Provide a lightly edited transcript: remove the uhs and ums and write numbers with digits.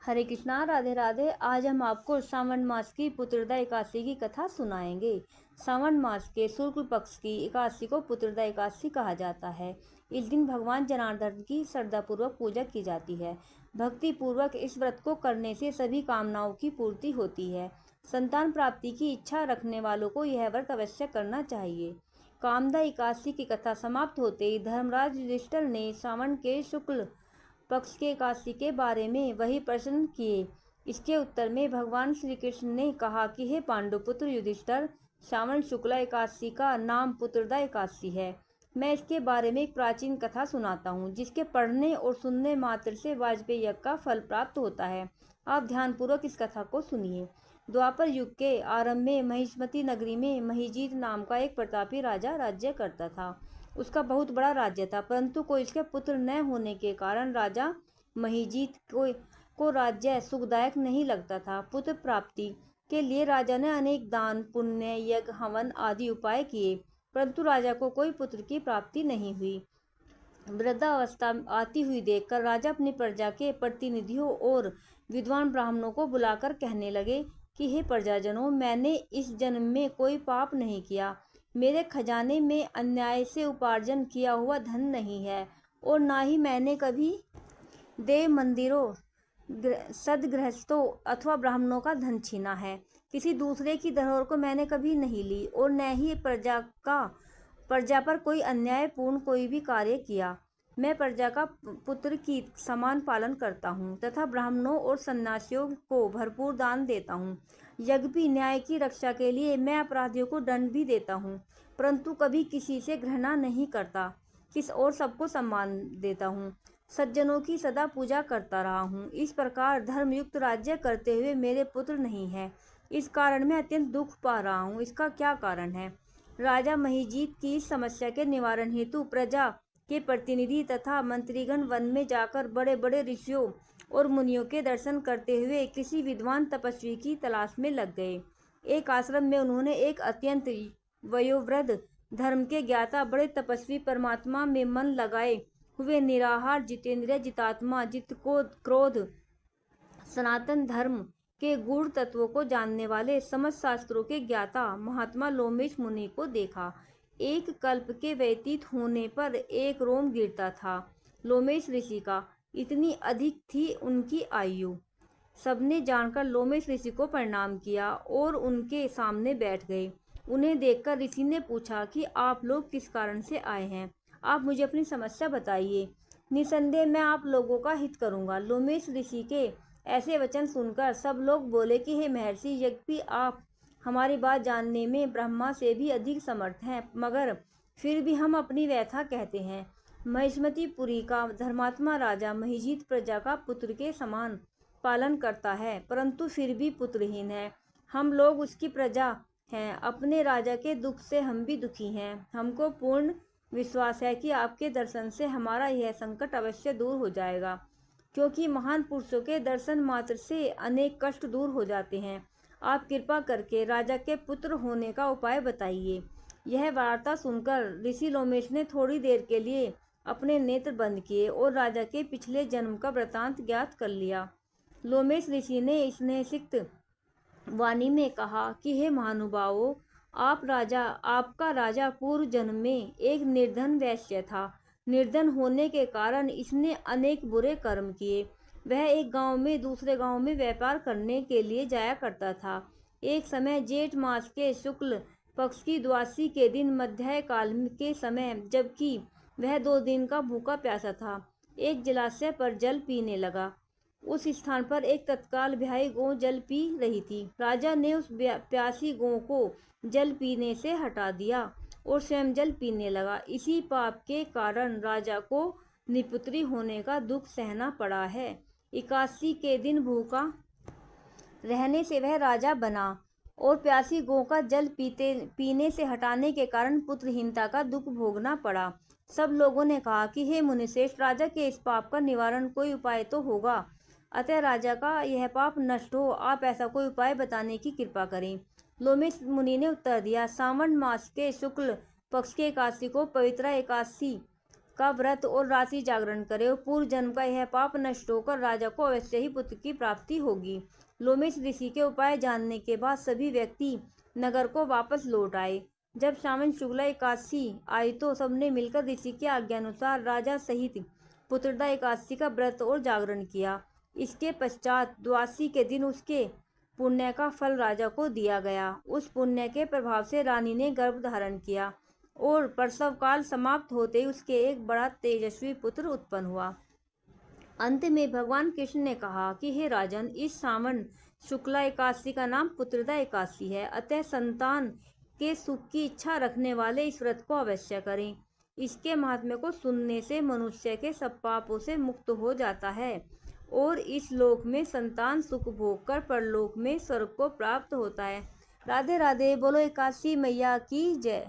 हरे कृष्णा, राधे राधे। आज हम आपको सावन मास की पुत्रदा एकादशी की कथा सुनाएंगे। सावन मास के शुक्ल पक्ष की एकादशी को पुत्रदा एकादशी कहा जाता है। इस दिन भगवान जनार्दन की श्रद्धापूर्वक पूजा की जाती है। भक्ति पूर्वक इस व्रत को करने से सभी कामनाओं की पूर्ति होती है। संतान प्राप्ति की इच्छा रखने वालों को यह व्रत अवश्य करना चाहिए। कामदा एकादशी की कथा समाप्त होते ही धर्मराज युधिष्ठिर ने सावन के शुक्ल पक्ष के एकादशी के बारे में वही प्रश्न किए। इसके उत्तर में भगवान श्री कृष्ण ने कहा कि हे पांडुपुत्र युधिष्ठिर, श्रावण शुक्ला एकादशी का नाम पुत्रदा एकादशी है। मैं इसके बारे में एक प्राचीन कथा सुनाता हूँ, जिसके पढ़ने और सुनने मात्र से वाजपेयी यज्ञ का फल प्राप्त होता है। आप ध्यानपूर्वक इस कथा को सुनिए। द्वापर युग के आरंभ में महिष्मती नगरी में महिजीत नाम का एक प्रतापी राजा राज्य करता था। उसका बहुत बड़ा राज्य था, परंतु कोई इसके पुत्र न होने के कारण राजा महिजीत को राज्य सुखदायक नहीं लगता था। पुत्र प्राप्ति के लिए राजा ने अनेक दान, पुण्य, यज्ञ, हवन आदि उपाय किए, परंतु राजा को कोई पुत्र की प्राप्ति नहीं हुई। वृद्धावस्था आती हुई देखकर राजा अपनी प्रजा के प्रतिनिधियों और विद्वान ब्राह्मणों को बुलाकर कहने लगे कि हे प्रजाजनों, मैंने इस जन्म में कोई पाप नहीं किया। मेरे खजाने में अन्याय से उपार्जन किया हुआ धन नहीं है, और ना ही मैंने कभी देव मंदिरों, सदगृहस्थों अथवा ब्राह्मणों का धन छीना है। किसी दूसरे की धरोहर को मैंने कभी नहीं ली, और न ही प्रजा पर कोई अन्यायपूर्ण कोई भी कार्य किया। मैं प्रजा का पुत्र की समान पालन करता हूँ तथा ब्राह्मणों और सन्यासियों को भरपूर दान देता हूँ। यज्ञ भी न्याय की रक्षा के लिए मैं अपराधियों को दंड भी देता हूँ, परंतु कभी किसी से घृणा नहीं करता और सबको सम्मान देता हूँ। सज्जनों की सदा पूजा करता रहा हूँ। इस प्रकार धर्मयुक्त राज्य करते हुए मेरे पुत्र नहीं है। इस कारण मैं अत्यंत दुख पा रहा हूँ। इसका क्या कारण है? राजा महिजीत की इस समस्या के निवारण हेतु प्रजा के प्रतिनिधि तथा मंत्रीगण वन में जाकर बड़े बड़े ऋषियों और मुनियों के दर्शन करते हुए किसी विद्वान तपस्वी की तलाश में लग गए। एक आश्रम में उन्होंने एक अत्यंत वयोवृद्ध, धर्म के ज्ञाता, बड़े तपस्वी, परमात्मा में मन लगाए हुए, निराहार, जितेंद्रिय, जितात्मा, जित को क्रोध, सनातन धर्म के गूढ़ तत्वों को जानने वाले, समस्त शास्त्रों के ज्ञाता महात्मा लोमेश मुनि को देखा। एक कल्प के व्यतीत होने पर एक रोम गिरता था लोमेश ऋषि का, इतनी अधिक थी उनकी आयु। सबने जानकर लोमेश ऋषि को प्रणाम किया और उनके सामने बैठ गए। उन्हें देखकर ऋषि ने पूछा कि आप लोग किस कारण से आए हैं? आप मुझे अपनी समस्या बताइए। निसंदेह मैं आप लोगों का हित करूंगा। लोमेश ऋषि के ऐसे वचन सुनकर सब लोग बोले कि हे महर्षि, यद्यपि आप हमारी बात जानने में ब्रह्मा से भी अधिक समर्थ हैं, मगर फिर भी हम अपनी व्यथा कहते हैं। महिष्मतीपुरी का धर्मात्मा राजा महिजीत प्रजा का पुत्र के समान पालन करता है, परंतु फिर भी पुत्रहीन है। हम लोग उसकी प्रजा हैं। अपने राजा के दुख से हम भी दुखी हैं। हमको पूर्ण विश्वास है कि आपके दर्शन से हमारा यह संकट अवश्य दूर हो जाएगा, क्योंकि महान पुरुषों के दर्शन मात्र से अनेक कष्ट दूर हो जाते हैं। आप कृपा करके राजा के पुत्र होने का उपाय बताइए। यह वार्ता सुनकर ऋषि लोमेश ने थोड़ी देर के लिए अपने नेत्र बंद किए और राजा के पिछले जन्म का वृतांत ज्ञात कर लिया। लोमेश ऋषि ने स्नेहसिक्त वाणी में कहा कि हे महानुभावों, आपका राजा पूर्व जन्म में एक निर्धन वैश्य था। निर्धन होने के कारण इसने अनेक बुरे कर्म किए। वह एक गांव में दूसरे गांव में व्यापार करने के लिए जाया करता था। एक समय जेठ मास के शुक्ल पक्ष की द्वादशी के दिन मध्याह्न काल के समय, जबकि वह 2 दिन का भूखा प्यासा था, एक जलाशय पर जल पीने लगा। उस स्थान पर एक तत्काल ब्याही गौ जल पी रही थी। राजा ने उस प्यासी गौ को जल पीने से हटा दिया और स्वयं जल पीने लगा। इसी पाप के कारण राजा को निपुत्री होने का दुख सहना पड़ा है। एकादशी के दिन भूखा रहने से वह राजा बना और प्यासी गौ का जल पीने से हटाने के कारण पुत्रहीनता का दुख भोगना पड़ा। सब लोगों ने कहा कि हे मुनिश्रेष्ठ, राजा के इस पाप का निवारण कोई उपाय तो होगा, अतः राजा का यह पाप नष्ट हो। आप ऐसा कोई उपाय बताने की कृपा करें। लोमेश मुनि ने उत्तर दिया, सावन मास के शुक्ल पक्ष के एकादशी को पवित्रा एकादशी का व्रत और राशि जागरण करे और पूर्व जन्म का यह पाप नष्ट होकर राजा को अवश्य ही पुत्र की प्राप्ति होगी। लोमेश ऋषि के उपाय जानने के बाद सभी व्यक्ति नगर को वापस लौट आए। जब सावन शुक्ला एकादशी आई तो सबने मिलकर ऋषि की आज्ञा अनुसार राजा सहित पुत्रदा एकादशी का व्रत और जागरण किया। इसके पश्चात द्वादशी के दिन उसके पुण्य का फल राजा को दिया गया। उस पुण्य के प्रभाव से रानी ने गर्भ धारण किया और प्रसव काल समाप्त होते ही उसके एक बड़ा तेजस्वी पुत्र उत्पन्न हुआ। अंत में भगवान कृष्ण ने कहा कि हे राजन, इस सावन शुक्ला एकादशी का नाम पुत्रदा एकादशी है, अतः संतान के सुख की इच्छा रखने वाले इस व्रत को अवश्य करें। इसके महात्म्य को सुनने से मनुष्य के सब पापों से मुक्त हो जाता है और इस लोक में संतान सुख भोग कर परलोक में स्वर्ग को प्राप्त होता है। राधे राधे। बोलो एकादशी मैया की जय।